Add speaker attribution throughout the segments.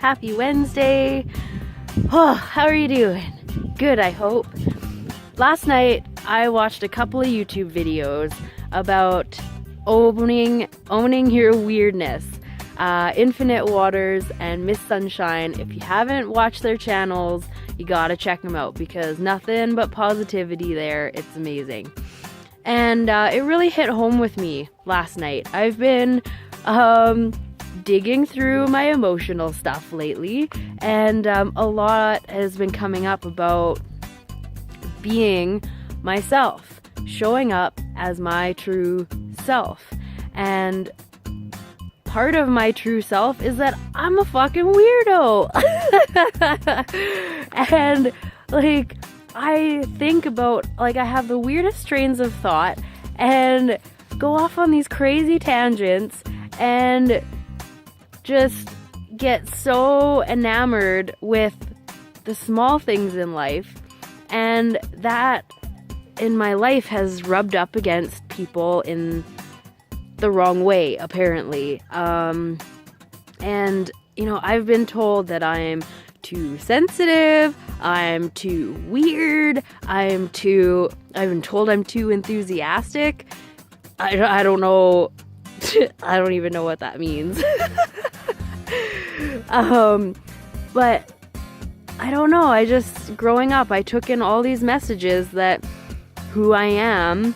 Speaker 1: Happy Wednesday. Oh, how are you doing? Good, I hope. Last night, I watched a couple of YouTube videos about owning your weirdness. Infinite Waters and Miss Sunshine. If you haven't watched their channels, you gotta check them out because nothing but positivity there. It's amazing. And it really hit home with me last night. I've been digging through my emotional stuff lately, and a lot has been coming up about being myself, showing up as my true self. And part of my true self is that I'm a fucking weirdo. And like, I think about, like, I have the weirdest trains of thought and go off on these crazy tangents and just get so enamored with the small things in life, and that in my life has rubbed up against people in the wrong way, apparently. And you know, I've been told that I'm too sensitive, I'm too weird, I've been told I'm too enthusiastic. I don't know. I don't even know what that means. But I don't know. I just, growing up, I took in all these messages that who I am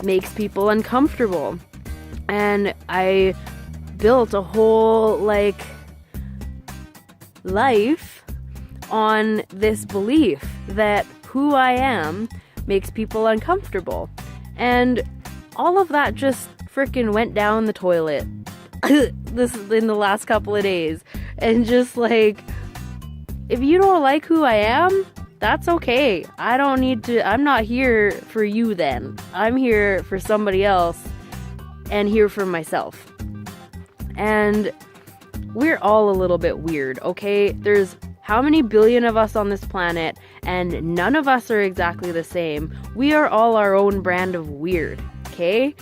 Speaker 1: makes people uncomfortable. And I built a whole, like, life on this belief that who I am makes people uncomfortable. And all of that just freaking went down the toilet this in the last couple of days. And just like, if you don't like who I am, that's okay. I'm not here for you then. I'm here for somebody else and here for myself. And we're all a little bit weird, okay? There's how many billion of us on this planet, and none of us are exactly the same. We are all our own brand of weird, okay?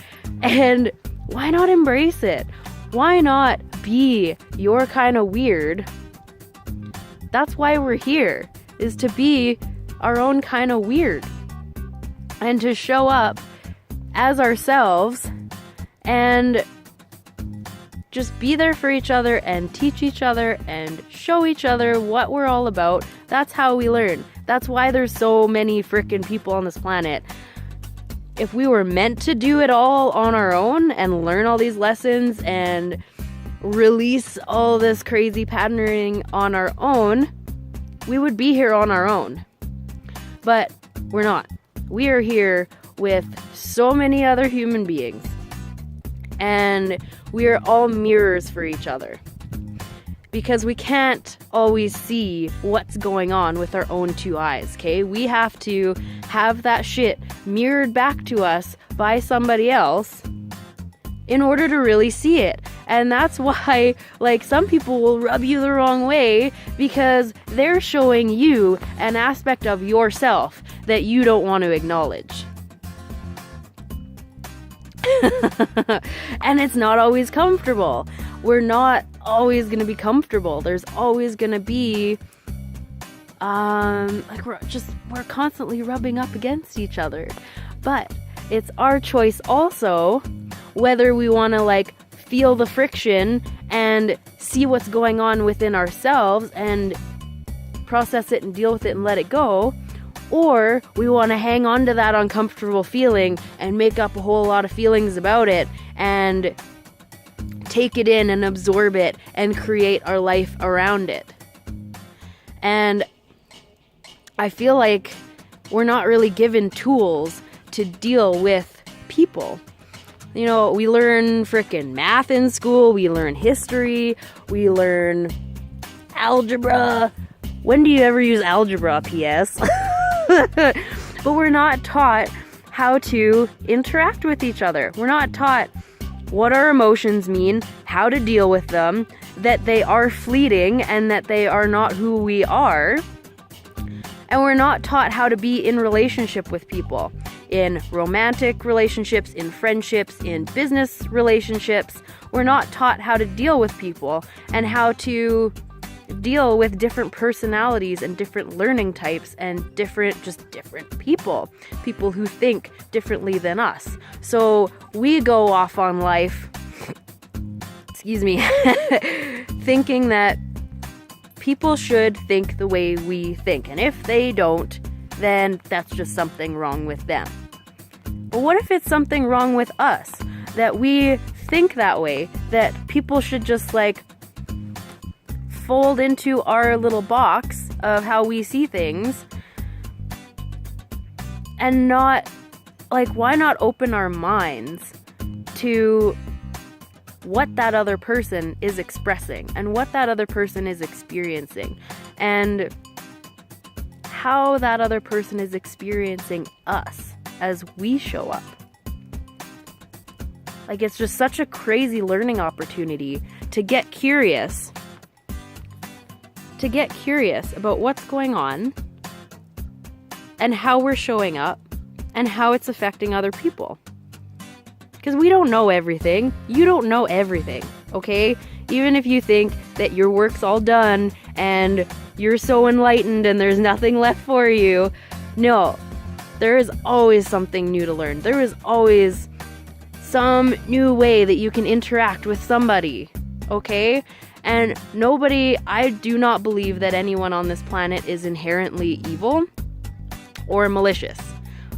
Speaker 1: And why not embrace it? Why not be your kind of weird? That's why we're here, is to be our own kind of weird. And to show up as ourselves and just be there for each other and teach each other and show each other what we're all about. That's how we learn. That's why there's so many freaking people on this planet. If we were meant to do it all on our own and learn all these lessons and release all this crazy patterning on our own, we would be here on our own. But we're not. We are here with so many other human beings. And we are all mirrors for each other. Because we can't always see what's going on with our own two eyes, okay? We have to have that shit mirrored back to us by somebody else in order to really see it. And that's why, like, some people will rub you the wrong way because they're showing you an aspect of yourself that you don't want to acknowledge. And it's not always comfortable. We're not always going to be comfortable. There's always going to be we're constantly rubbing up against each other. But it's our choice also whether we want to, like, feel the friction and see what's going on within ourselves and process it and deal with it and let it go, or we want to hang on to that uncomfortable feeling and make up a whole lot of feelings about it and take it in and absorb it and create our life around it. And I feel like we're not really given tools to deal with people. You know, we learn frickin' math in school, we learn history, we learn algebra. When do you ever use algebra, P.S.? But we're not taught how to interact with each other. We're not taught what our emotions mean, how to deal with them, that they are fleeting and that they are not who we are. And we're not taught how to be in relationship with people. In romantic relationships, in friendships, in business relationships. We're not taught how to deal with people and how to deal with different personalities and different learning types and different people who think differently than us. So we go off on life, excuse me, thinking that people should think the way we think. And if they don't, then that's just something wrong with them. But what if it's something wrong with us? That we think that way, that people should just like fold into our little box of how we see things, and not, like, why not open our minds to what that other person is expressing and what that other person is experiencing and how that other person is experiencing us as we show up. Like, it's just such a crazy learning opportunity to get curious about what's going on and how we're showing up and how it's affecting other people. Because we don't know everything. You don't know everything, okay? Even if you think that your work's all done and you're so enlightened and there's nothing left for you, no. There is always something new to learn. There is always some new way that you can interact with somebody, okay? And I do not believe that anyone on this planet is inherently evil or malicious,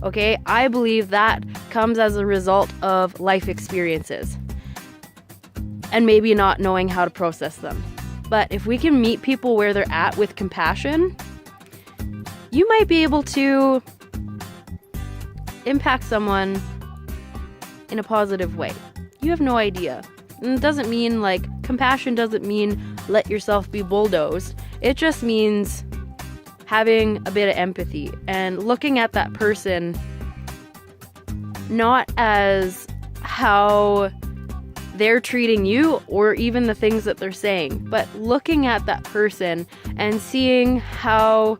Speaker 1: okay? I believe that comes as a result of life experiences and maybe not knowing how to process them. But if we can meet people where they're at with compassion, you might be able to impact someone in a positive way. You have no idea. And it doesn't mean, like, compassion doesn't mean let yourself be bulldozed. It just means having a bit of empathy and looking at that person not as how they're treating you or even the things that they're saying, but looking at that person and seeing how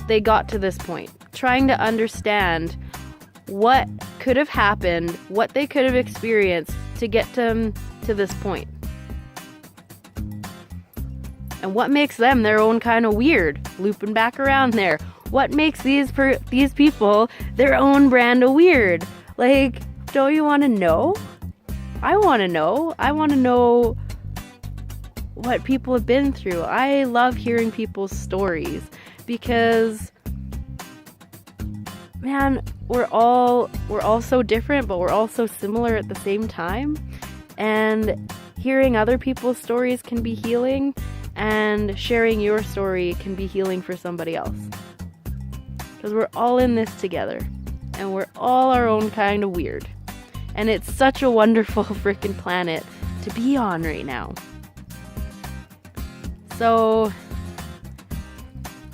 Speaker 1: they got to this point, trying to understand what could have happened, what they could have experienced to get them to this point. And what makes them their own kind of weird, looping back around there. What makes these people their own brand of weird? Like, don't you want to know? I want to know. I want to know what people have been through. I love hearing people's stories because, man, we're all so different, but we're all so similar at the same time. And hearing other people's stories can be healing, and sharing your story can be healing for somebody else. Because we're all in this together, and we're all our own kind of weird. And it's such a wonderful freaking planet to be on right now. So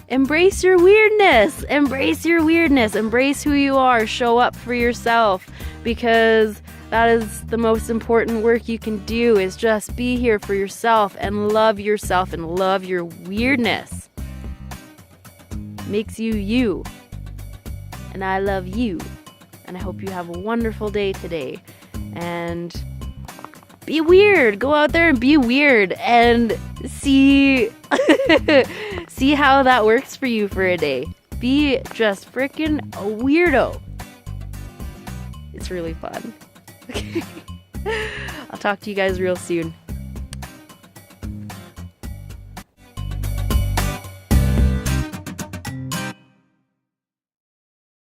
Speaker 1: embrace your weirdness. Embrace your weirdness. Embrace who you are. Show up for yourself, because that is the most important work you can do, is just be here for yourself and love your weirdness. Makes you you. And I love you. And I hope you have a wonderful day today. And be weird. Go out there and be weird and see see how that works for you for a day. Be just freaking a weirdo. It's really fun. I'll talk to you guys real soon.